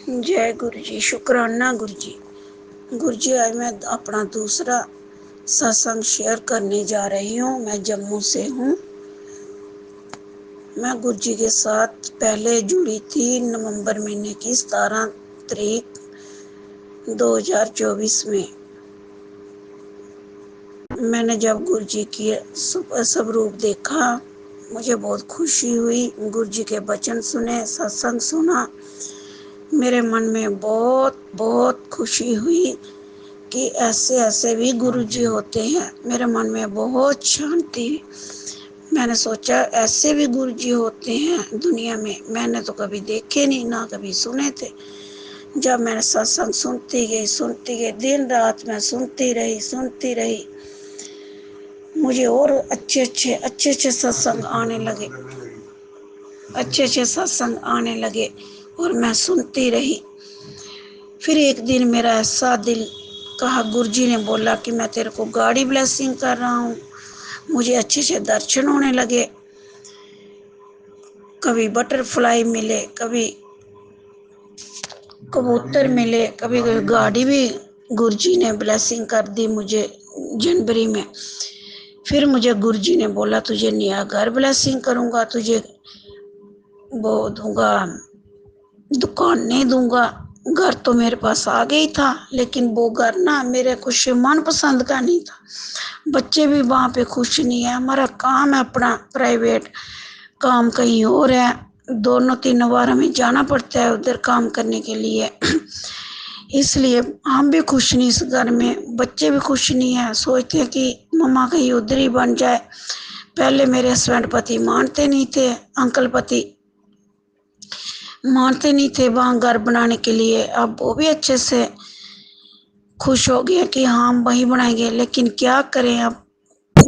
जय गुरु जी। शुक्राना गुरु जी। गुरु जी, आज मैं अपना दूसरा सत्संग शेयर करने जा रही हूँ। मैं जम्मू से हूँ। मैं गुरु जी के साथ पहले जुड़ी थी नवंबर महीने की 17 तारीख 2024 में। मैंने जब गुरु जी की स्वरूप देखा, मुझे बहुत खुशी हुई। गुरु जी के वचन सुने, सत्संग सुना, मेरे मन में बहुत बहुत खुशी हुई कि ऐसे ऐसे भी गुरु जी होते हैं। मेरे मन में बहुत शांति। मैंने सोचा ऐसे भी गुरु जी होते हैं दुनिया में। मैंने तो कभी देखे नहीं, ना कभी सुने थे। जब मैंने सत्संग सुनती गई, दिन रात मैं सुनती रही, मुझे और अच्छे अच्छे सत्संग आने लगे और मैं सुनती रही। फिर एक दिन मेरा ऐसा दिल कहा, गुरुजी ने बोला कि मैं तेरे को गाड़ी ब्लेसिंग कर रहा हूँ। मुझे अच्छे दर्शन होने लगे। कभी बटरफ्लाई मिले, कभी कबूतर मिले, कभी गाड़ी भी गुरुजी ने ब्लेसिंग कर दी मुझे जनवरी में। फिर मुझे गुरुजी ने बोला तुझे नया घर ब्लेसिंग करूँगा, तुझे वो दूंगा, दुकान नहीं दूंगा। घर तो मेरे पास आ गई था, लेकिन वो घर ना मेरे कुछ मन पसंद का नहीं था। बच्चे भी वहाँ पे खुश नहीं है। हमारा काम है अपना प्राइवेट काम कहीं और है। 2-3 बार हमें जाना पड़ता है उधर काम करने के लिए। इसलिए हम भी खुश नहीं इस घर में, बच्चे भी खुश नहीं है। सोचते हैं कि मम्मा कहीं उधर ही बन जाए। पहले मेरे हस्बैंड पति मानते नहीं थे, अंकल पति मानते नहीं थे वहाँ घर बनाने के लिए। अब वो भी अच्छे से खुश हो गए कि हाँ हम वहीं बनाएंगे। लेकिन क्या करें, अब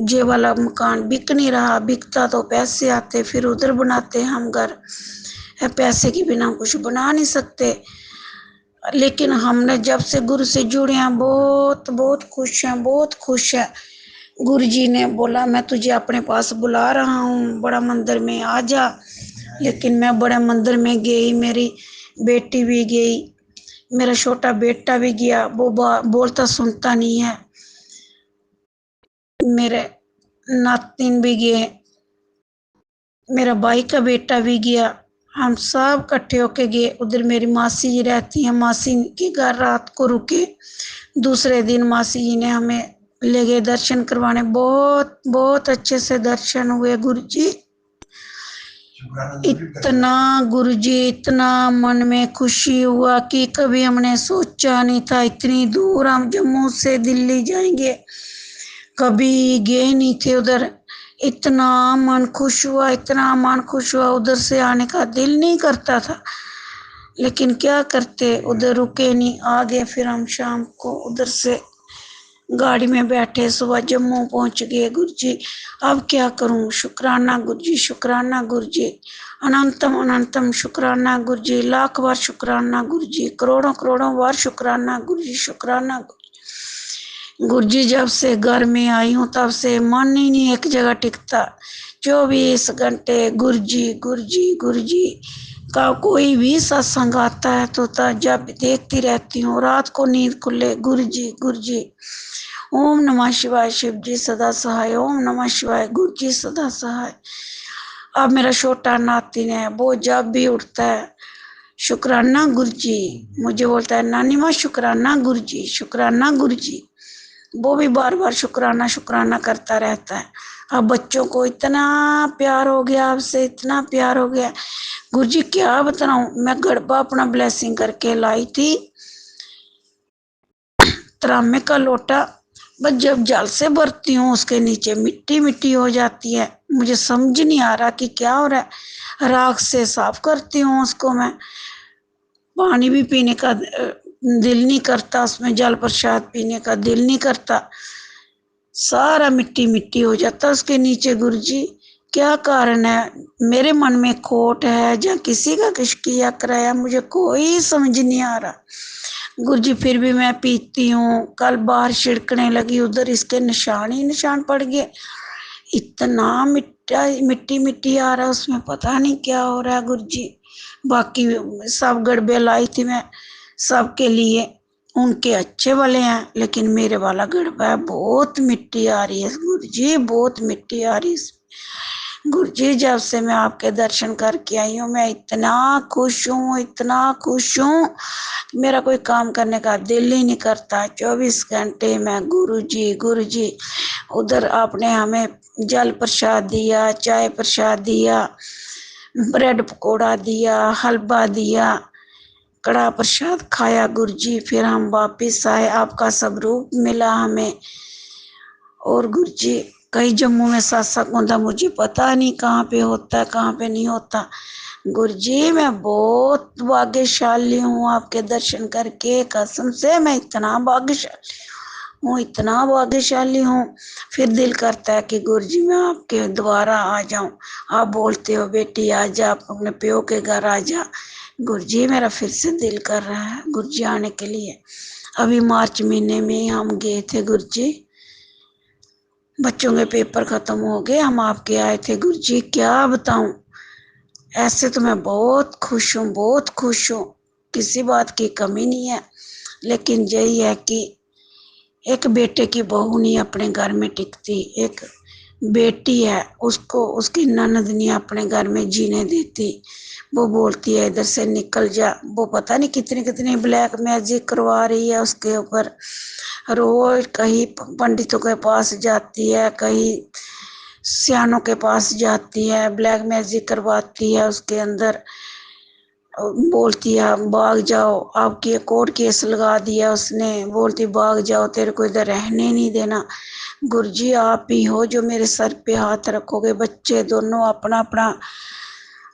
ये वाला मकान बिक नहीं रहा। बिकता तो पैसे आते, फिर उधर बनाते हम घर। पैसे के बिना कुछ बना नहीं सकते। लेकिन हमने जब से गुरु से जुड़े हैं बहुत बहुत खुश हैं। गुरु जी ने बोला मैं तुझे अपने पास बुला रहा हूँ, बड़ा मंदिर में आ जा। लेकिन मैं बड़े मंदिर में गई, मेरी बेटी भी गई, मेरा छोटा बेटा भी गया। वो बोलता सुनता नहीं है। मेरे नातिन भी गए, मेरा भाई का बेटा भी गया। हम सब इकट्ठे होके गए। उधर मेरी मासी जी रहती हैं, मासी के घर रात को रुके। दूसरे दिन मासी जी ने हमें ले गए दर्शन करवाने। बहुत बहुत अच्छे से दर्शन हुए। गुरु जी इतना मन में खुशी हुआ कि कभी हमने सोचा नहीं था इतनी दूर हम जम्मू से दिल्ली जाएंगे। कभी गए नहीं थे उधर। इतना मन खुश हुआ, उधर से आने का दिल नहीं करता था। लेकिन क्या करते, उधर रुके नहीं, आ गए। फिर हम शाम को उधर से गाड़ी में बैठे, सुबह जम्मू पहुंच गए। गुरुजी अब क्या करूं, शुक्राना गुरुजी, शुक्राना गुरुजी, अनंतम अनंतम शुक्राना गुरुजी, लाख बार शुक्राना गुरुजी, करोड़ों करोड़ों बार शुक्राना गुरुजी, शुक्राना गुरुजी। जब से घर में आई हूँ तब से मन ही नहीं एक जगह टिकता। 24 घंटे गुरुजी गुरुजी गुरुजी का कोई भी सत्संग आता है तो जब देखती रहती हूँ। रात को नींद खुले गुरुजी गुरुजी, ओम नमः शिवाय, शिव जी सदा सहाय, ओम नमः शिवाय, गुरु जी सदा सहाय। अब मेरा छोटा नातिन है, वो जब भी उठता है शुक्राना गुरु जी, मुझे बोलता है नानी माँ शुक्राना गुरु जी, शुक्राना गुरु जी। वो भी बार बार शुक्राना शुक्राना करता रहता है। अब बच्चों को इतना प्यार हो गया, आपसे इतना प्यार हो गया। गुरु जी क्या बताऊं, मैं गड़बा अपना ब्लेसिंग करके लाई थी, तरामे का लोटा। बस जब जल से भरती हूँ उसके नीचे मिट्टी मिट्टी हो जाती है। मुझे समझ नहीं आ रहा कि क्या हो रहा है। राख से साफ करती हूँ उसको मैं। पानी भी पीने का दिल नहीं करता, उसमें जल प्रसाद पीने का दिल नहीं करता। सारा मिट्टी मिट्टी हो जाता उसके नीचे। गुरुजी क्या कारण है, मेरे मन में खोट है या किसी का किस किया कराया, मुझे कोई समझ नहीं आ रहा। गुरुजी फिर भी मैं पीती हूँ। कल बाहर छिड़कने लगी, उधर इसके निशान ही निशान पड़ गए। इतना मिट्टी मिट्टी आ रहा है उसमें, पता नहीं क्या हो रहा है। गुरुजी बाकी सब गड़बे लाई थी मैं सबके लिए, उनके अच्छे वाले हैं, लेकिन मेरे वाला गड़बा है, बहुत मिट्टी आ रही है गुरुजी, बहुत मिट्टी आ रही है। गुरुजी जब से मैं आपके दर्शन करके आई हूँ मैं इतना खुश हूँ, इतना खुश हूँ, मेरा कोई काम करने का दिल ही नहीं करता। 24 घंटे मैं गुरुजी गुरुजी। उधर आपने हमें जल प्रसाद दिया, चाय प्रसाद दिया, ब्रेड पकोड़ा दिया, हलवा दिया, कड़ा प्रसाद खाया गुरुजी। फिर हम वापिस आए, आपका सब रूप मिला हमें। और गुरुजी कहीं जम्मू में सत्संग होता, मुझे पता नहीं कहाँ पे होता है कहाँ पे नहीं होता। गुरुजी मैं बहुत भाग्यशाली हूँ आपके दर्शन करके, कसम से मैं इतना भाग्यशाली हूँ, इतना भाग्यशाली हूँ। फिर दिल करता है कि गुरुजी मैं आपके द्वारा आ जाऊं। आप बोलते हो बेटी आ जा, आप अपने प्यो के घर आ जा। गुरुजी मेरा फिर से दिल कर रहा है गुरुजी आने के लिए। अभी मार्च महीने में हम गए थे गुरुजी, बच्चों के पेपर खत्म हो गए, हम आपके आए थे गुरुजी। क्या बताऊं, ऐसे तो मैं बहुत खुश हूँ, बहुत खुश हूँ, किसी बात की कमी नहीं है। लेकिन यही है कि एक बेटे की बहू नहीं अपने घर में टिकती, एक बेटी है उसको उसकी ननद नहीं अपने घर में जीने देती। वो बोलती है इधर से निकल जा, वो पता नहीं कितनी कितनी ब्लैक मैजिक करवा रही है उसके ऊपर। रोज कहीं पंडितों के पास जाती है, कहीं सियानों के पास जाती है, ब्लैक मैजिक करवाती है उसके अंदर। बोलती है भाग जाओ, आपकी कोर्ट केस लगा दिया उसने, बोलती भाग जाओ तेरे को इधर रहने नहीं देना। गुरुजी आप ही हो जो मेरे सर पे हाथ रखोगे। बच्चे दोनों अपना अपना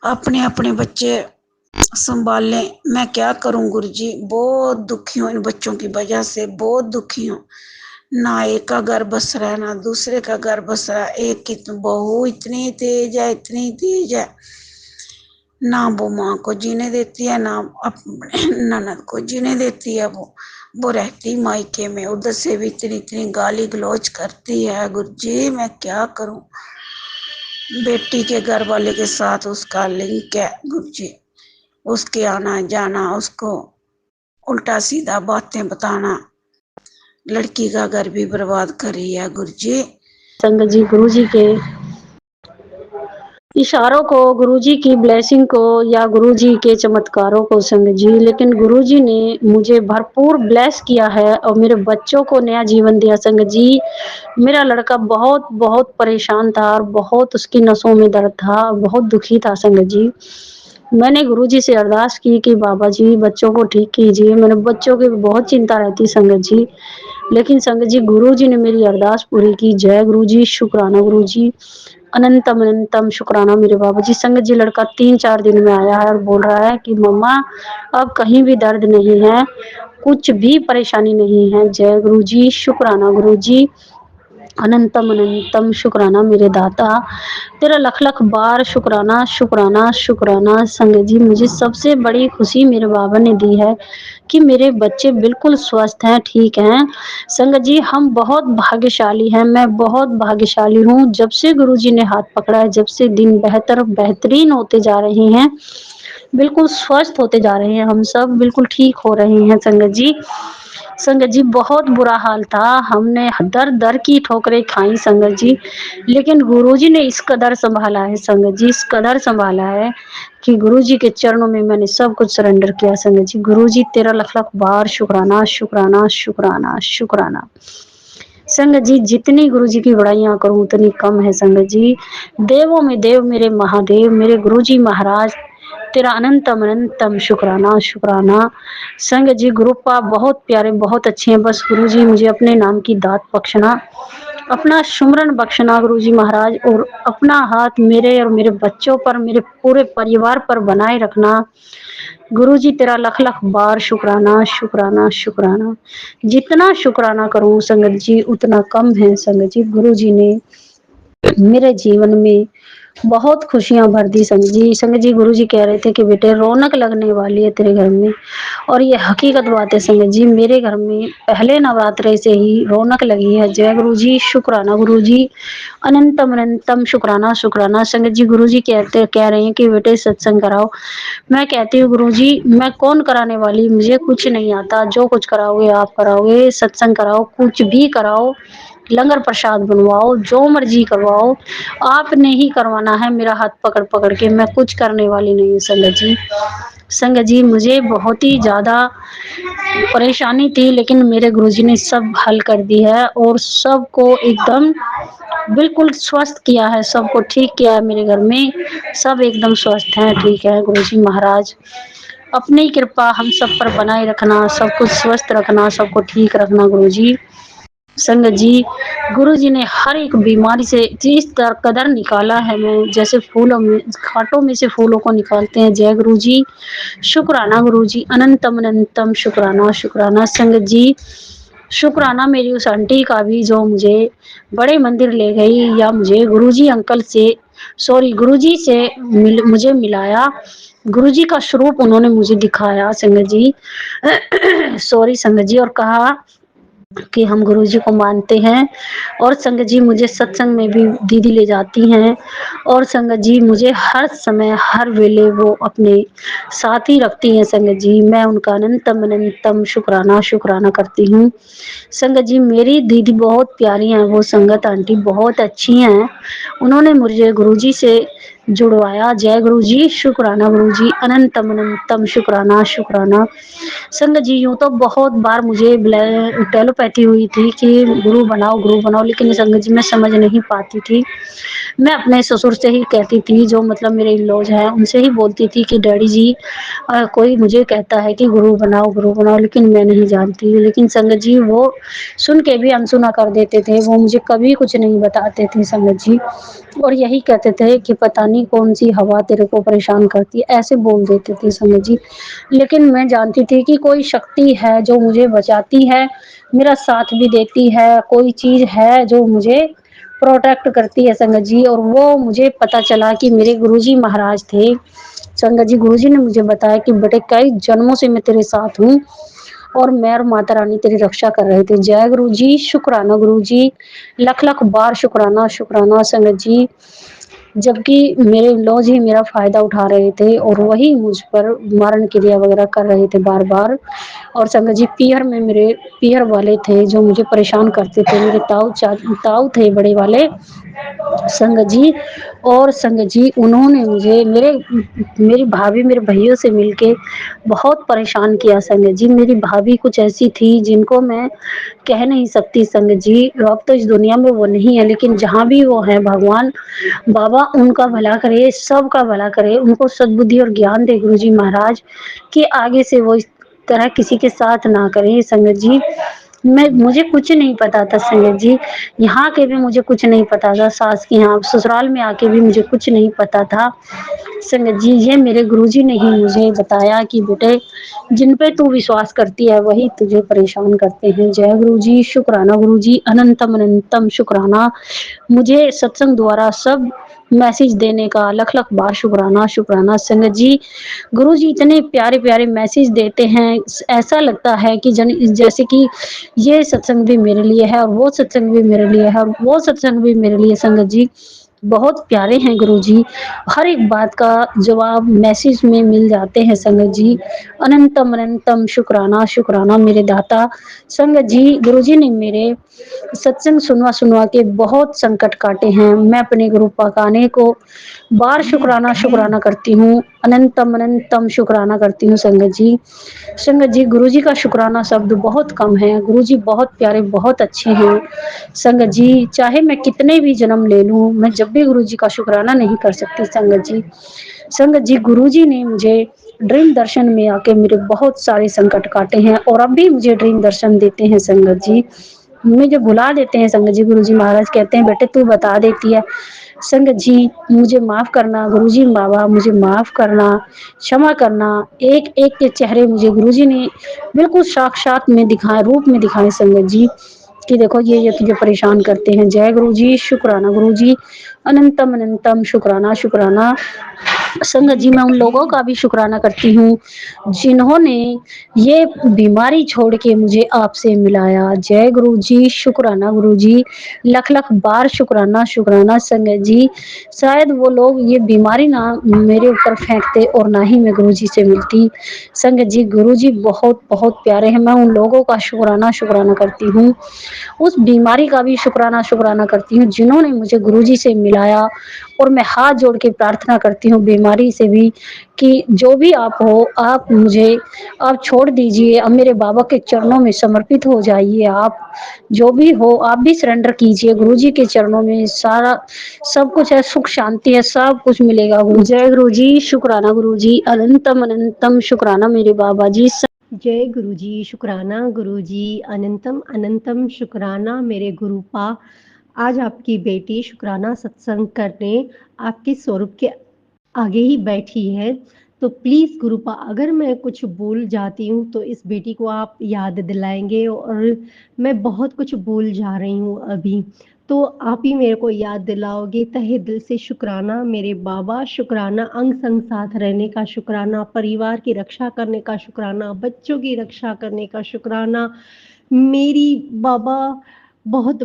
अपने अपने बच्चे संभाले, मैं क्या करूं गुरुजी, बहुत दुखी हूँ इन बच्चों की वजह से, बहुत दुखी हूँ। ना एक का घर बस रहा है ना दूसरे का घर बस रहा है। एक की तो बहू इतनी तेज है, इतनी तेज है, ना वो माँ को जीने देती है ना अपने ननद को जीने देती है। वो रहती मायके में, उधर से भी इतनी इतनी गाली गलौज करती है। गुरुजी मैं क्या करूं, बेटी के घर वाले के साथ उसका लिंक है गुरुजी, उसके आना जाना, उसको उल्टा सीधा बातें बताना, लड़की का घर भी बर्बाद कर रही है गुरुजी। संगत जी गुरुजी के इशारों को, गुरुजी की ब्लेसिंग को या गुरुजी के चमत्कारों को संगत जी, लेकिन गुरुजी ने मुझे भरपूर ब्लेस किया है और मेरे बच्चों को नया जीवन दिया संगत जी। मेरा लड़का बहुत बहुत परेशान था और बहुत उसकी नसों में दर्द था, बहुत दुखी था संगत जी। मैंने गुरुजी से अरदास की कि बाबा जी बच्चों को ठीक कीजिए, मैंने बच्चों की बहुत चिंता रहती संगत जी, लेकिन संगत जी गुरुजी ने मेरी अरदास पूरी की। जय गुरुजी, शुक्राना गुरुजी, अनंतम अनंतम शुक्राना मेरे बाबा जी। संगत जी लड़का 3-4 दिन में आया है और बोल रहा है कि मम्मा अब कहीं भी दर्द नहीं है, कुछ भी परेशानी नहीं है। जय गुरुजी, शुक्राना गुरुजी, अनंतम अनंतम शुक्राना मेरे दाता, तेरा लख लख बार शुक्राना शुक्राना शुक्राना। संगत जी मुझे सबसे बड़ी खुशी मेरे बाबा ने दी है कि मेरे बच्चे बिल्कुल स्वस्थ हैं, ठीक हैं। संगत जी हम बहुत भाग्यशाली हैं, मैं बहुत भाग्यशाली हूँ। जब से गुरुजी ने हाथ पकड़ा है, जब से दिन बेहतरीन होते जा रहे हैं, बिल्कुल स्वस्थ होते जा रहे हैं, हम सब बिल्कुल ठीक हो रहे हैं संगत जी। संगत जी बहुत बुरा हाल था, हमने दर दर की ठोकरें खाई संगत जी, लेकिन गुरुजी ने इस कदर संभाला है संगत जी, इस कदर संभाला है कि गुरुजी के चरणों में मैंने सब कुछ सरेंडर किया संगत जी। गुरुजी तेरा लख लख बार शुक्राना शुक्राना शुक्राना शुक्राना। संगत जी जितनी गुरुजी की बड़ाइयां करूं उतनी कम है संगत जी। देवों में देव मेरे महादेव, मेरे गुरुजी महाराज, तेरा अनंतम अनंतम शुक्राना शुक्राना। संगत जी गुरुपा बहुत प्यारे, बहुत अच्छे हैं, बस गुरुजी मुझे अपने नाम की दात बख्शना, अपना सुमरन बख्शना गुरुजी महाराज, और अपना हाथ मेरे और मेरे बच्चों पर, मेरे पूरे परिवार पर बनाए रखना। गुरुजी तेरा लख लख बार शुक्राना शुक्राना शुक्राना। जितना शुक्राना करूं संगत जी उतना कम है संगत जी। गुरुजी ने मेरे जीवन में बहुत खुशियाँ भर दी संगत जी। संगत जी गुरुजी कह रहे थे कि बेटे रौनक लगने वाली है तेरे घर में, और ये हकीकत बात है संगत जी। मेरे घर में पहले नवरात्रे से ही रौनक लगी है। जय गुरुजी, शुक्राना गुरुजी, अनंतम अनंतम शुक्राना शुक्राना। संगत जी गुरुजी कह रहे हैं कि बेटे सत्संग कराओ। मैं कहती हूँ गुरुजी मैं कौन कराने वाली, मुझे कुछ नहीं आता, जो कुछ कराओगे आप कराओगे, सत्संग कराओ, कुछ भी कराओ, लंगर प्रसाद बनवाओ, जो मर्जी करवाओ, आपने ही करवाना है। मेरा हाथ पकड़ पकड़ के, मैं कुछ करने वाली नहीं हूँ संगत जी। संगत जी मुझे बहुत ही ज़्यादा परेशानी थी, लेकिन मेरे गुरुजी ने सब हल कर दी है और सबको एकदम बिल्कुल स्वस्थ किया है, सबको ठीक किया है। मेरे घर में सब एकदम स्वस्थ हैं, ठीक है। गुरुजी महाराज अपनी कृपा हम सब पर बनाए रखना, सबको स्वस्थ रखना, सबको ठीक रखना गुरुजी। संगत जी गुरुजी ने हर एक बीमारी से जिस तरह कदर निकाला है, मैं जैसे फूलों में खाटों में से फूलों को निकालते हैं। जय गुरुजी, शुक्राना गुरुजी, अनंतम अनंतम शुक्राना शुक्राना। संगत जी शुक्राना मेरी उस आंटी का भी जो मुझे बड़े मंदिर ले गई, या मुझे गुरुजी अंकल से गुरुजी से मुझे मिलाया। गुरुजी का स्वरूप उन्होंने मुझे दिखाया संगत जी संगत जी, और कहा कि हम गुरुजी को मानते हैं। और संगत जी मुझे सत्संग में भी दीदी ले जाती हैं, और संगत जी मुझे हर समय हर वेले वो अपने साथ ही रखती हैं। संगत जी मैं उनका अनंतम अनंतम शुक्राना शुक्राना करती हूँ। संगत जी मेरी दीदी बहुत प्यारी हैं, वो संगत आंटी बहुत अच्छी हैं, उन्होंने मुझे गुरुजी से जुड़वाया। जय गुरुजी, शुक्राना गुरुजी, अनंतम अनंतम शुक्राना शुक्राना। संगत जी यूँ तो बहुत बार मुझे टेलोपैथी हुई थी कि गुरु बनाओ, लेकिन संगत जी मैं समझ नहीं पाती थी। मैं अपने ससुर से ही कहती थी, जो मतलब मेरे इन-लॉज़ हैं, उनसे ही बोलती थी कि डैडी जी कोई मुझे कहता है कि गुरु बनाओ, लेकिन मैं नहीं जानती। लेकिन संगत जी वो सुन के भी अनसुना कर देते थे, वो मुझे कभी कुछ नहीं बताते थे संगत जी, और यही कहते थे कि पता नहीं कौन-सी हवा तेरे को परेशान करती है, ऐसे बोल देते थे संगत जी। लेकिन मैं जानती थी कि कोई शक्ति है जो मुझे बचाती है, मेरा साथ भी देती है, कोई चीज़ है जो मुझे प्रोटेक्ट करती है संगत जी। और वो मुझे पता चला कि मेरे गुरुजी महाराज थे। संगत जी गुरुजी ने मुझे बताया कि बेटे कई जन्मों से मैं तेरे साथ हूँ, और मैं और माता रानी तेरी रक्षा कर रहे थे। जय गुरुजी, शुक्राना गुरुजी, लख लख बार शुक्राना शुक्राना। संगत जी जबकि मेरे इन-लॉज़ ही मेरा फ़ायदा उठा रहे थे, और वही मुझ पर मारण क्रिया वगैरह कर रहे थे बार-बार। और संगत जी पीहर में मेरे पीहर वाले थे जो मुझे परेशान करते थे, मेरे ताऊ थे बड़े वाले संगत जी। और संगत जी उन्होंने मुझे मेरी भाभी मेरे भैयों से मिलके बहुत परेशान किया संगत जी। मेरी भाभी कुछ ऐसी थी जिनको मैं कह नहीं सकती संगत जी, अब तो इस दुनिया में वो नहीं है, लेकिन जहाँ भी वो हैं भगवान बाबा उनका भला करे, सबका भला करे, उनको सद्बुद्धि और ज्ञान दे गुरुजी महाराज, कि आगे से वो इस तरह किसी के साथ ना करें संगत जी। मुझे कुछ नहीं पता था संगत जी, यहाँ के भी मुझे कुछ नहीं पता था, सास के यहाँ ससुराल में आके भी मुझे कुछ नहीं पता था संगत जी। ये मेरे गुरुजी ने ही मुझे बताया कि बेटे जिन पे तू विश्वास करती है वही तुझे परेशान करते हैं। जय गुरुजी, शुक्राना गुरुजी, अनंतम अनंतम शुक्राना। मुझे सत्संग द्वारा सब मैसेज देने का लख लख बार शुक्राना शुक्राना। संगत जी गुरुजी इतने प्यारे प्यारे मैसेज देते हैं, ऐसा लगता है कि जैसे कि ये सत्संग भी मेरे लिए है, और वो सत्संग भी मेरे लिए है, और वो सत्संग भी मेरे लिए। संगत जी बहुत प्यारे हैं गुरुजी, हर एक बात का जवाब मैसेज में मिल जाते हैं संगत जी। अनंतम अनंतम शुक्राना शुक्राना मेरे दाता। संगत जी गुरुजी ने मेरे सत्संग सुनवा सुनवा के बहुत संकट काटे हैं। मैं अपने गुरु पकाने को बार शुक्राना शुक्राना करती हूँ, अनंतम अनंतम शुक्राना करती हूँ संगत जी। संगत जी गुरुजी का शुक्राना शब्द बहुत कम है, गुरुजी बहुत प्यारे बहुत अच्छे हैं संगत जी। चाहे मैं कितने भी जन्म ले लूँ, मैं जब भी गुरुजी का शुक्राना नहीं कर सकती संगत जी। संगत जी गुरुजी ने मुझे ड्रीम दर्शन में आके मेरे बहुत सारे संकट काटे हैं, और अब भी मुझे ड्रीम दर्शन देते हैं संगत जी। मुझे बुला देते हैं संगत जी, गुरुजी महाराज कहते हैं बेटे तू बता देती है। संगत जी मुझे माफ़ करना गुरुजी बाबा, मुझे माफ़ करना, क्षमा करना। एक एक के चेहरे मुझे गुरुजी ने बिल्कुल साक्षात में दिखाए, रूप में दिखाए संगत जी। कि देखो ये तुझे परेशान करते हैं। जय गुरु जी, शुक्राना गुरु जी, अनंतम अनंतम शुक्राना शुक्राना। संगत जी, मैं उन लोगों का भी शुक्राना करती हूँ जिन्होंने ये बीमारी छोड़ के मुझे आपसे मिलाया। जय गुरु जी, शुक्राना गुरु जी, लख लख बार शुक्राना शुक्राना। संगत जी, शायद वो लोग ये बीमारी ना मेरे ऊपर फेंकते और ना ही मैं गुरु जी से मिलती। संगत जी, गुरु जी बहुत बहुत प्यारे हैं। मैं उन लोगों का शुक्राना शुक्राना करती हूँ, उस बीमारी का भी शुक्राना शुक्राना करती हूँ जिन्होंने मुझे गुरुजी से मिलाया। और मैं हाथ जोड़ के प्रार्थना करती हूँ बीमारी से भी कि जो भी आप हो, आप मुझे आप छोड़ दीजिए, अब मेरे बाबा के चरणों में समर्पित हो जाइए। आप जो भी हो आप भी सरेंडर कीजिए गुरुजी के चरणों में। सारा सब कुछ है, सुख शांति है, सब कुछ मिलेगा। जय गुरु जी, शुक्राना गुरु जी, अनंतम अनंतम शुक्राना मेरे बाबा जी। जय गुरु जी, शुक्राना गुरु जी, अनंतम अनंतम शुक्राना मेरे गुरुपा। आज आपकी बेटी शुक्राना सत्संग करने आपके स्वरूप के आगे ही बैठी है। तो प्लीज़ गुरुपा, अगर मैं कुछ भूल जाती हूँ तो इस बेटी को आप याद दिलाएंगे। और मैं बहुत कुछ भूल जा रही हूँ अभी, तो आप ही मेरे को याद दिलाओगे। तहे दिल से शुक्राना मेरे बाबा, शुक्राना अंग संग साथ रहने का शुक्राना, परिवार की रक्षा करने का शुक्राना, बच्चों की रक्षा करने का शुक्राना। मेरी बाबा, बहुत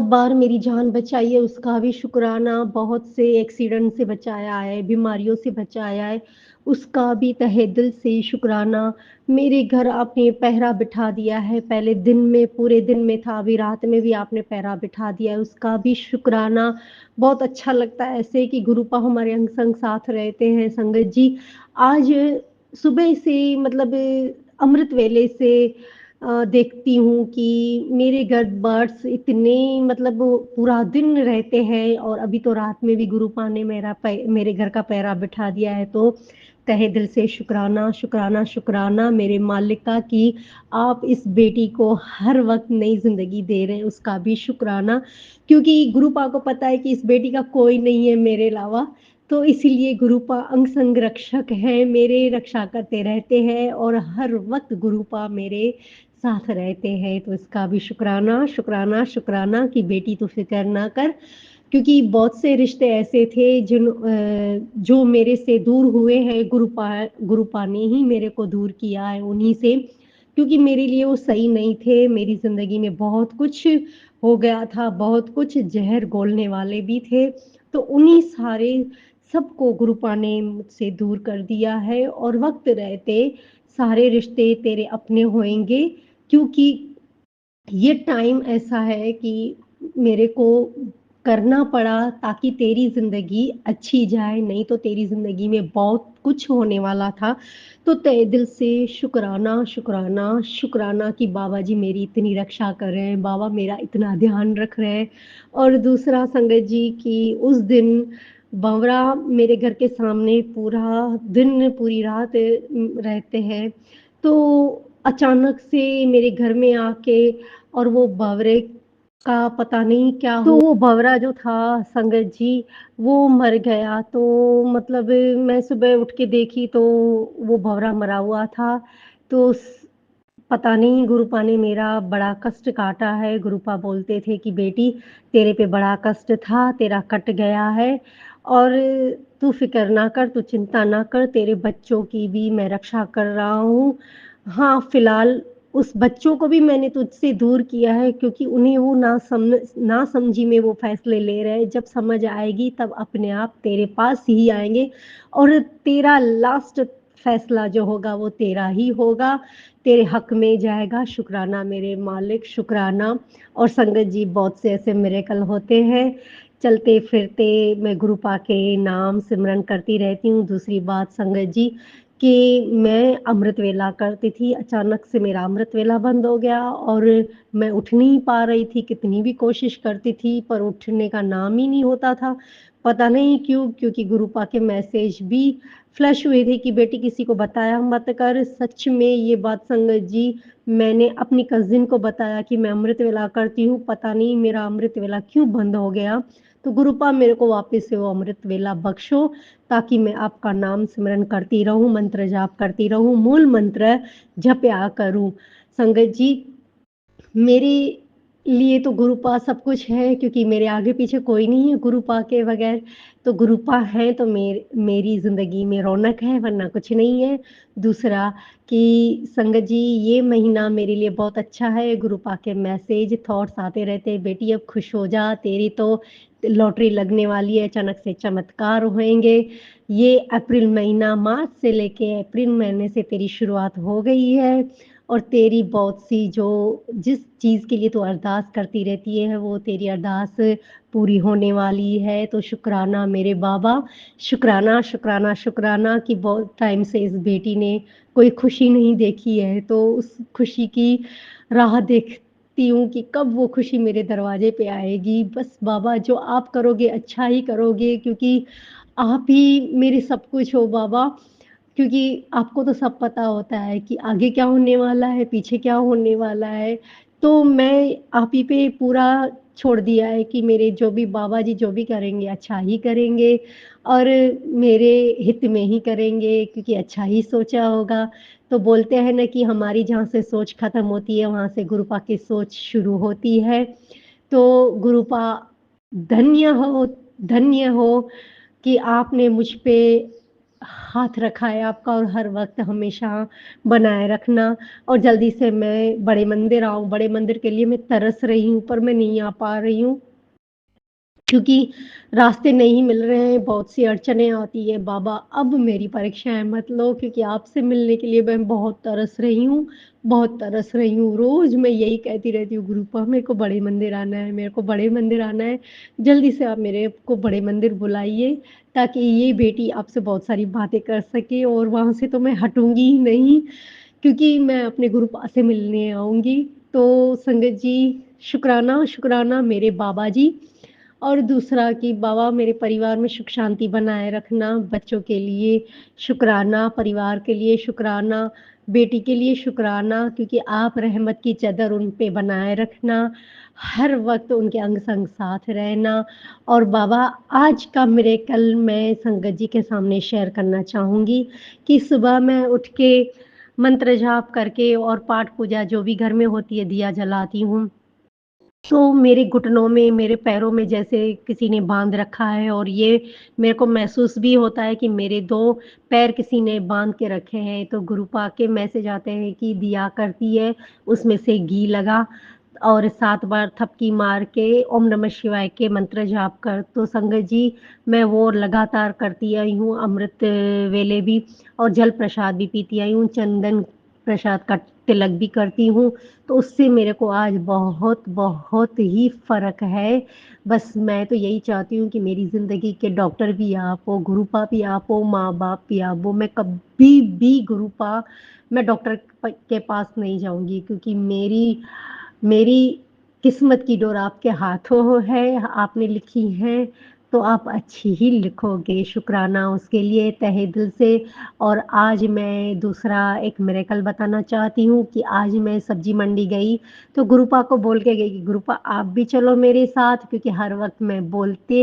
बार मेरी जान बचाई है, उसका भी शुक्राना। बहुत से एक्सीडेंट से बचाया है, बीमारियों से बचाया है, उसका भी तहे दिल से शुक्राना। मेरे घर आपने पहरा बिठा दिया है, पहले दिन में पूरे दिन में था, अभी रात में भी आपने पहरा बिठा दिया है, उसका भी शुक्राना। बहुत अच्छा लगता है ऐसे कि गुरुपा हमारे अंग संग साथ रहते हैं। संगत जी, आज सुबह से मतलब अमृत वेले से देखती हूँ कि मेरे घर बर्ड्स इतने मतलब पूरा दिन रहते हैं। और अभी तो रात में भी गुरुपा ने मेरे घर का पहरा बिठा दिया है। तो तहे दिल से शुक्राना शुक्राना शुक्राना मेरे मालिका की, आप इस बेटी को हर वक्त नई जिंदगी दे रहे हैं, उसका भी शुक्राना। क्योंकि गुरुपा को पता है कि इस बेटी का कोई नहीं है मेरे अलावा, तो इसीलिए गुरुपा अंग संग रक्षक है, मेरे रक्षा करते रहते हैं और हर वक्त गुरुपा मेरे साथ रहते हैं। तो इसका भी शुक्राना शुक्राना शुक्राना कि बेटी तू फिक्र ना कर। क्योंकि बहुत से रिश्ते ऐसे थे जो मेरे से दूर हुए हैं, गुरुपा ने ही मेरे को दूर किया है उन्हीं से। क्योंकि मेरे लिए वो सही नहीं थे, मेरी जिंदगी में बहुत कुछ हो गया था, बहुत कुछ जहर घोलने वाले भी थे। तो उन्हीं सारे सबको गुरुपा ने मुझसे दूर कर दिया है। और वक्त रहते सारे रिश्ते तेरे अपने होंगे। क्योंकि ये टाइम ऐसा है कि मेरे को करना पड़ा ताकि तेरी जिंदगी अच्छी जाए, नहीं तो तेरी जिंदगी में बहुत कुछ होने वाला था। तो तहे दिल से शुक्राना शुक्राना शुक्राना कि बाबा जी मेरी इतनी रक्षा कर रहे हैं, बाबा मेरा इतना ध्यान रख रहे हैं। और दूसरा संगत जी कि उस दिन बवरा मेरे घर के सामने पूरा दिन पूरी रात रहते हैं। तो अचानक से मेरे घर में आके और वो भंवरे का पता नहीं क्या तो वो भंवरा जो था संगत जी वो मर गया। तो मतलब मैं सुबह उठ के देखी तो वो भंवरा मरा हुआ था। तो पता नहीं गुरुपा ने मेरा बड़ा कष्ट काटा है। गुरुपा बोलते थे कि बेटी तेरे पे बड़ा कष्ट था, तेरा कट गया है और तू फिक्र ना कर, तू चिंता ना कर, तेरे बच्चों की भी मैं रक्षा कर रहा हूँ। हाँ, फिलहाल उस बच्चों को भी मैंने तुझसे दूर किया है क्योंकि उन्हें वो ना समझी में वो फैसले ले रहे हैं। जब समझ आएगी तब अपने आप तेरे पास ही आएंगे और तेरा लास्ट फैसला जो होगा वो तेरा ही होगा, तेरे हक में जाएगा। शुक्राना मेरे मालिक, शुक्राना। और संगत जी बहुत से ऐसे मिरेकल होते हैं, चलते फिरते मैं गुरुपा के नाम सिमरन करती रहती हूँ। दूसरी बात संगत जी कि मैं अमृत वेला करती थी, अचानक से मेरा अमृत वेला बंद हो गया और मैं उठ नहीं पा रही थी, कितनी भी कोशिश करती थी पर उठने का नाम ही नहीं होता था। पता नहीं क्यों, क्योंकि गुरुपा के मैसेज भी फ्लैश हुए थे कि बेटी किसी को बताया मत कर। सच में ये बात संगत जी मैंने अपनी कजिन को बताया कि मैं अमृत वेला करती हूँ, पता नहीं मेरा अमृत वेला क्यों बंद हो गया। तो गुरुपा मेरे को वापस से वो अमृत वेला बख्शो ताकि मैं आपका नाम सिमरन करती रहूं, मंत्र जाप करती रहूं, मूल मंत्र जपया करूं। संगत जी, मेरे लिए तो गुरुपा सब कुछ है, क्योंकि मेरे आगे पीछे कोई नहीं है गुरुपा के बगैर। तो गुरुपा है तो मेरी ज़िंदगी में रौनक है, वरना कुछ नहीं है। दूसरा कि संगत जी, ये महीना मेरे लिए बहुत अच्छा है। गुरुपा के मैसेज, थॉट्स आते रहते हैं, बेटी अब खुश हो जा, तेरी तो लॉटरी लगने वाली है, अचानक से चमत्कार होंगे। ये अप्रैल महीना, मार्च से लेके अप्रैल महीने से तेरी शुरुआत हो गई है, और तेरी बहुत सी जो जिस चीज़ के लिए तू अरदास करती रहती है, वो तेरी अरदास पूरी होने वाली है। तो शुक्राना मेरे बाबा, शुक्राना, शुक्राना, शुक्राना कि बहुत टाइम से इस बेटी ने कोई खुशी नहीं देखी है, तो उस खुशी की राह देखती हूँ कि कब वो खुशी मेरे दरवाजे पे आएगी। बस बाबा, जो आप करोगे अच्छा ही करोगे, क्योंकि आप ही मेरे सब कुछ हो बाबा। क्योंकि आपको तो सब पता होता है कि आगे क्या होने वाला है, पीछे क्या होने वाला है। तो मैं आप ही पे पूरा छोड़ दिया है कि मेरे जो भी बाबा जी जो भी करेंगे अच्छा ही करेंगे, और मेरे हित में ही करेंगे, क्योंकि अच्छा ही सोचा होगा। तो बोलते हैं ना कि हमारी जहाँ से सोच खत्म होती है, वहाँ से गुरुपा की सोच शुरू होती है। तो गुरुपा, धन्य हो, धन्य हो कि आपने मुझ पे हाथ रखा है आपका, और हर वक़्त हमेशा बनाए रखना। और जल्दी से मैं बड़े मंदिर आऊँ, बड़े मंदिर के लिए मैं तरस रही हूँ, पर मैं नहीं आ पा रही हूँ। क्योंकि रास्ते नहीं मिल रहे हैं, बहुत सी अड़चनें आती हैं। बाबा, अब मेरी परीक्षाएँ मत लो, क्योंकि आपसे मिलने के लिए मैं बहुत तरस रही हूँ, बहुत तरस रही हूँ। रोज़ मैं यही कहती रहती हूँ, गुरुपा मेरे को बड़े मंदिर आना है, मेरे को बड़े मंदिर आना है। जल्दी से आप मेरे को बड़े मंदिर बुलाइए, ताकि ये बेटी आपसे बहुत सारी बातें कर सके, और वहाँ से तो मैं हटूँगी ही नहीं, क्योंकि मैं अपने गुरुपा से मिलने आऊँगी। तो संगत जी, शुक्राना, शुक्राना मेरे बाबा जी। और दूसरा कि बाबा, मेरे परिवार में सुख शांति बनाए रखना, बच्चों के लिए शुक्राना, परिवार के लिए शुक्राना, बेटी के लिए शुक्राना, क्योंकि आप रहमत की चादर उन पे बनाए रखना, हर वक़्त उनके अंग-संग साथ रहना। और बाबा, आज का मिरेकल मैं संगत जी के सामने शेयर करना चाहूँगी कि सुबह मैं उठ के मंत्र जाप करके और पाठ पूजा जो भी घर में होती है, दिया जलाती हूँ। तो मेरे घुटनों में, मेरे पैरों में जैसे किसी ने बाँध रखा है, और ये मेरे को महसूस भी होता है कि मेरे 2 पैर किसी ने बाँध के रखे हैं। तो गुरुपा के मैसेज आते हैं कि दिया करती है, उसमें से घी लगा और 7 बार थपकी मार के ओम नमः शिवाय के मंत्र जाप कर। तो संगत जी, मैं वो लगातार करती आई हूँ, अमृत वेले भी, और जल प्रसाद भी पीती आई हूँ, चंदन प्रसाद का तिलक भी करती हूँ। तो उससे मेरे को आज बहुत, बहुत ही फ़र्क है। बस मैं तो यही चाहती हूँ कि मेरी ज़िंदगी के डॉक्टर भी आप हो, गुरुपा भी आप हो, माँ-बाप भी आप हो। मैं कभी भी गुरुपा, मैं डॉक्टर के पास नहीं जाऊँगी, क्योंकि मेरी मेरी किस्मत की डोर आपके हाथों है, आपने लिखी है, तो आप अच्छी ही लिखोगे। शुक्राना उसके लिए तहे दिल से। और आज मैं दूसरा एक मिरेकल बताना चाहती हूँ कि आज मैं सब्ज़ी मंडी गई, तो गुरुपा को बोल के गई कि गुरुपा आप भी चलो मेरे साथ, क्योंकि हर वक़्त मैं बोलते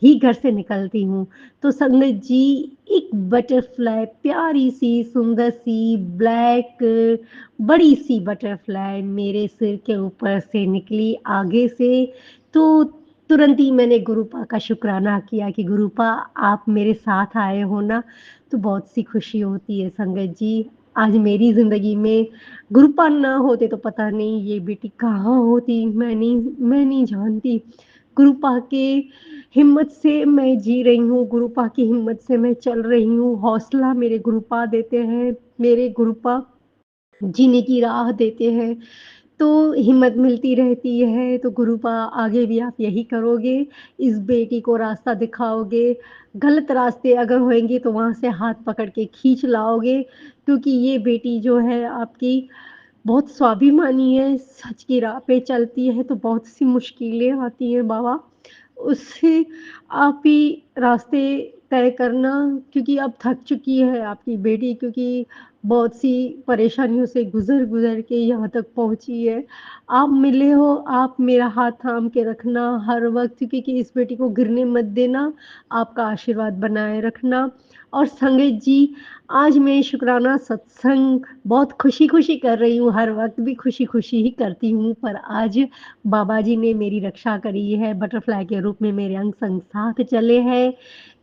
ही घर से निकलती हूँ। तो संगत जी, एक बटरफ्लाई, प्यारी-सी, सुंदर-सी, ब्लैक बड़ी-सी बटरफ्लाई मेरे सिर के ऊपर से निकली आगे से। तो तुरंत ही मैंने गुरुपा का शुक्राना किया कि गुरुपा आप मेरे साथ आए हो ना, तो बहुत सी खुशी होती है संगत जी। आज मेरी ज़िंदगी में गुरुपा ना होते तो पता नहीं ये बेटी कहाँ होती, मैं नहीं जानती। गुरुपा के हिम्मत से मैं जी रही हूँ, गुरुपा की हिम्मत से मैं चल रही हूँ, हौसला मेरे गुरुपा देते हैं, मेरे गुरुपा जीने की राह देते हैं। तो हिम्मत मिलती रहती है। तो गुरुपा, आगे भी आप यही करोगे, इस बेटी को रास्ता दिखाओगे, गलत रास्ते अगर होंगे तो वहाँ से हाथ पकड़ के खींच लाओगे, क्योंकि ये बेटी जो है आपकी बहुत स्वाभिमानी है, सच की राह पे चलती है, तो बहुत सी मुश्किलें आती हैं बाबा, उससे आप ही रास्ते तय करना, क्योंकि अब थक चुकी है आपकी बेटी, क्योंकि बहुत सी परेशानियों से गुज़र के यहाँ तक पहुँची है। आप मिले हो, आप मेरा हाथ थाम के रखना हर वक़्त, क्योंकि इस बेटी को गिरने मत देना, आपका आशीर्वाद बनाए रखना। और संगीत जी, आज मैं शुक्राना सत्संग बहुत खुशी-खुशी कर रही हूँ, हर वक़्त भी खुशी-खुशी ही करती हूँ, पर आज बाबा जी ने मेरी रक्षा करी है, बटरफ्लाई के रूप में मेरे अंग-संग साथ चले हैं,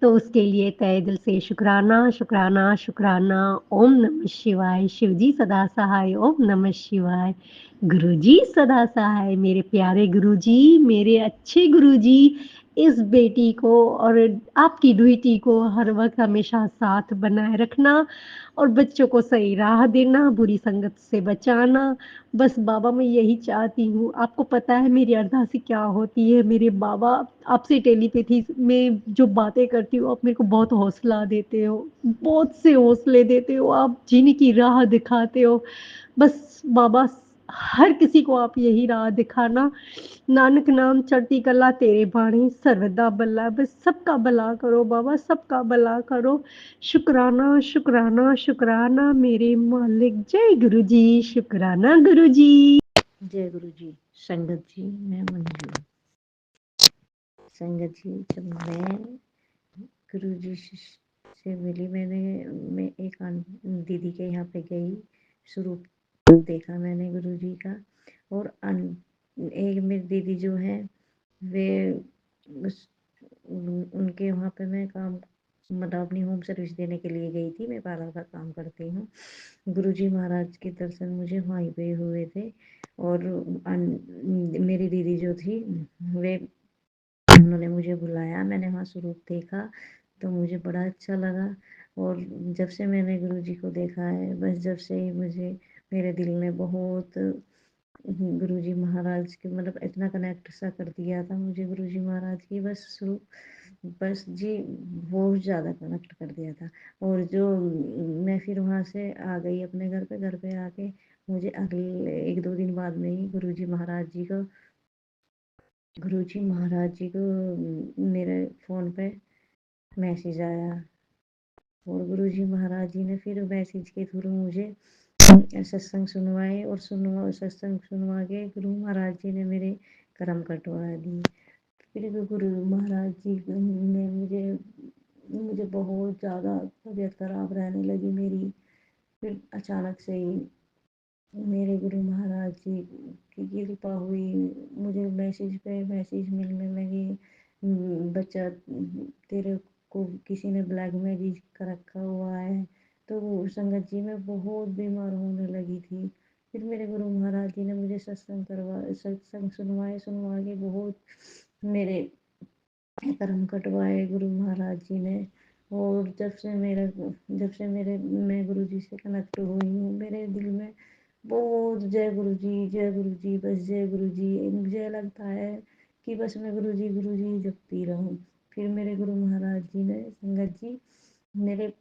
तो उसके लिए तहे दिल से शुक्राना, शुक्राना, शुक्राना। ओम नमः शिवाय। शिव जी सदा सहाय। ओम नमः शिवाय। गुरु जी सदा सहाय। मेरे प्यारे गुरु जी, मेरे अच्छे गुरु जी, इस बेटी को और आपकी बेटी को हर वक़्त हमेशा साथ बनाए रखना और बच्चों को सही राह देना, बुरी संगत से बचाना। बस बाबा मैं यही चाहती हूँ। आपको पता है मेरी अरदासी क्या होती है मेरे बाबा, आपसे टेलीपैथी में जो बातें करती हूँ, आप मेरे को बहुत हौसला देते हो, बहुत से हौसले देते हो, आप जीने की राह दिखाते हो। बस बाबा हर किसी को आप यही राह दिखाना। नानक नाम चढ़ती कला तेरे बाणी सर्वदा भला, बस सबका भला करो बाबा, सबका भला करो। शुक्राना, शुक्राना, शुक्राना मेरे मालिक। जय गुरु जी। शुक्राना गुरु जी। जय गुरु जी। संगत जी, मैं मंजू। संगत जी, जब मैं गुरु जी से मिली, मैं एक दीदी के यहाँ पे गई, स्वरूप देखा मैंने गुरु जी का। और एक मेरी दीदी जो है वे उनके वहाँ पे मैं काम मतलब अपनी होम सर्विस देने के लिए गई थी। मैं पार्लर का काम करती हूँ। गुरुजी महाराज के दर्शन मुझे वहीं पे हुए थे। और मेरी दीदी जो थी वे उन्होंने मुझे बुलाया, मैंने वहाँ स्वरूप देखा तो मुझे बड़ा अच्छा लगा। और जब से मैंने गुरुजी को देखा है, बस जब से ही मुझे मेरे दिल में बहुत गुरुजी महाराज के मतलब इतना कनेक्ट सा कर दिया था मुझे गुरुजी महाराज की, बस जी बहुत ज़्यादा कनेक्ट कर दिया था। और जो मैं फिर वहाँ से आ गई अपने घर पे आके मुझे अगले 1-2 दिन बाद में ही गुरुजी महाराज जी को मेरे फ़ोन पे मैसेज आया। और गुरुजी महाराज जी ने फिर मैसेज के थ्रू मुझे सत्संग सुनवाए और सत्संग सुनवा के गुरु महाराज जी ने मेरे कर्म कटवा दिए। फिर गुरु महाराज जी ने मुझे बहुत ज़्यादा तबीयत खराब रहने लगी मेरी। फिर अचानक से ही मेरे गुरु महाराज जी की कृपा हुई, मुझे मैसेज पे मैसेज मिलने लगे। बच्चा तेरे को किसी ने ब्लैक मैजिक का रखा हुआ है। तो संगत जी मैं बहुत बीमार होने लगी थी। फिर मेरे गुरु महाराज जी ने मुझे सत्संग सुनवा के बहुत मेरे कर्म कटवाए गुरु महाराज जी ने। और मैं गुरु जी से कनेक्ट हुई हूँ, मेरे दिल में बहुत जय गुरु जी, बस जय गुरु जी। मुझे लगता है कि बस मैं गुरु जी जपती रहूँ। फिर मेरे गुरु महाराज जी ने संगत जी मेरे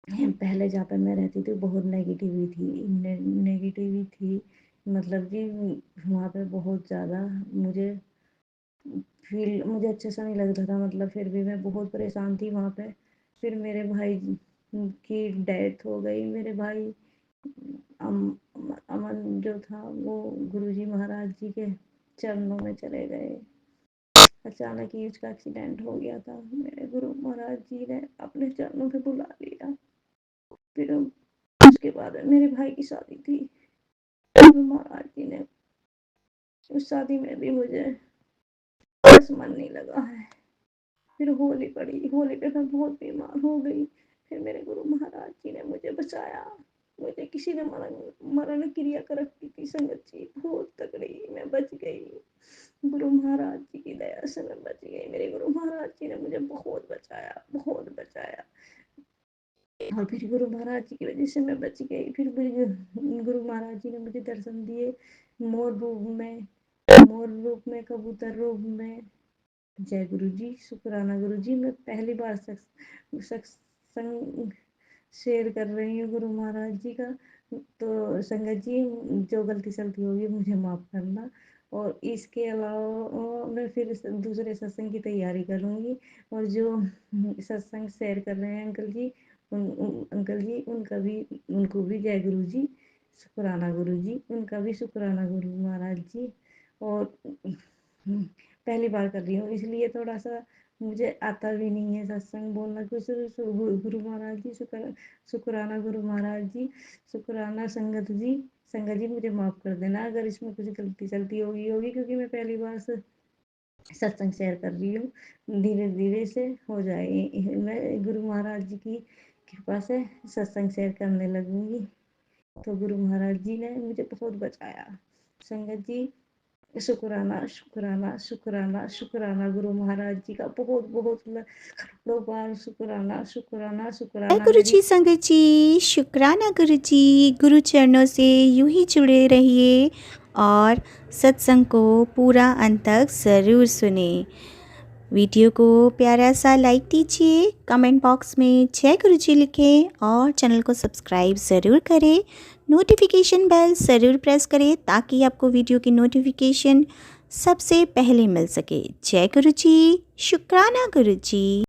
पहले जहाँ पे मैं रहती थी बहुत नेगेटिव थी। मतलब कि वहाँ पे बहुत ज़्यादा मुझे अच्छा सा नहीं लगता था, मतलब फिर भी मैं बहुत परेशान थी वहाँ पे। फिर मेरे भाई की डेथ हो गई। मेरे भाई अमन जो था वो गुरुजी महाराज जी के चरणों में चले गए। अचानक ही उसका एक्सीडेंट हो गया था। मेरे गुरु महाराज जी ने अपने चरणों पे बुला लिया। फिर उसके बाद मेरे भाई की शादी थी। गुरु महाराज जी ने उस शादी में भी मुझे बस मन नहीं लगा है। फिर होली पड़ी, होली पे मैं बहुत बीमार हो गई। फिर मेरे गुरु महाराज जी ने मुझे बचाया। मुझे किसी ने मरण क्रिया कर रखी थी संगत जी, बहुत तगड़ी, मैं बच गई। गुरु महाराज जी की दया से मैं बच गई। मेरे गुरु महाराज जी ने मुझे बहुत बचाया, बहुत बचाया। और फिर गुरु महाराज जी की वजह से मैं बच गई। फिर गुरु महाराज जी ने मुझे दर्शन दिए मोर रूप में, कबूतर रूप में। जय गुरु जी, शुक्राना गुरु जी। मैं पहली बार सत्संग शेयर कर रही हूँ गुरु महाराज जी का। तो संगत जी जो गलती सलती होगी मुझे माफ़ करना। और इसके अलावा मैं फिर दूसरे सत्संग की तैयारी करूँगी। और जो सत्संग शेयर कर रहे हैं अंकल जी, अंकल जी उनको भी जय गुरु जी, शुक्राना गुरु जी, उनका भी शुक्राना गुरु महाराज जी। और पहली बार कर रही हूँ इसलिए थोड़ा सा मुझे आता भी नहीं है सत्संग बोलना। कुछ गुरु महाराज जी शुक्राना गुरु महाराज जी, शुक्राना संगत जी मुझे माफ़ कर देना अगर इसमें कुछ गलती चलती होगी, क्योंकि मैं पहली बार से सत्संग शेयर कर रही हूँ। धीरे धीरे से हो जाए, मैं गुरु महाराज जी की कृपा से सत्संग शेयर करने लगूंगी। तो गुरु महाराज जी ने मुझे बहुत बचाया। संगत जी शुक्राना शुक्राना शुक्राना शुक्राना गुरु महाराज जी का बहुत बहुत करोड़ों बार शुक्राना शुक्राना जय शुक्राना। गुरु मेरी जी संगत जी, शुक्राना गुरु जी। गुरु चरणों से यूं ही जुड़े रहिए और सत्संग को पूरा अंत तक ज़रूर सुने। वीडियो को प्यारा सा लाइक दीजिए, कमेंट बॉक्स में जय गुरु जी लिखें और चैनल को सब्सक्राइब ज़रूर करें। नोटिफिकेशन बेल ज़रूर प्रेस करें ताकि आपको वीडियो की नोटिफिकेशन सबसे पहले मिल सके। जय गुरु जी, शुक्राना गुरु जी।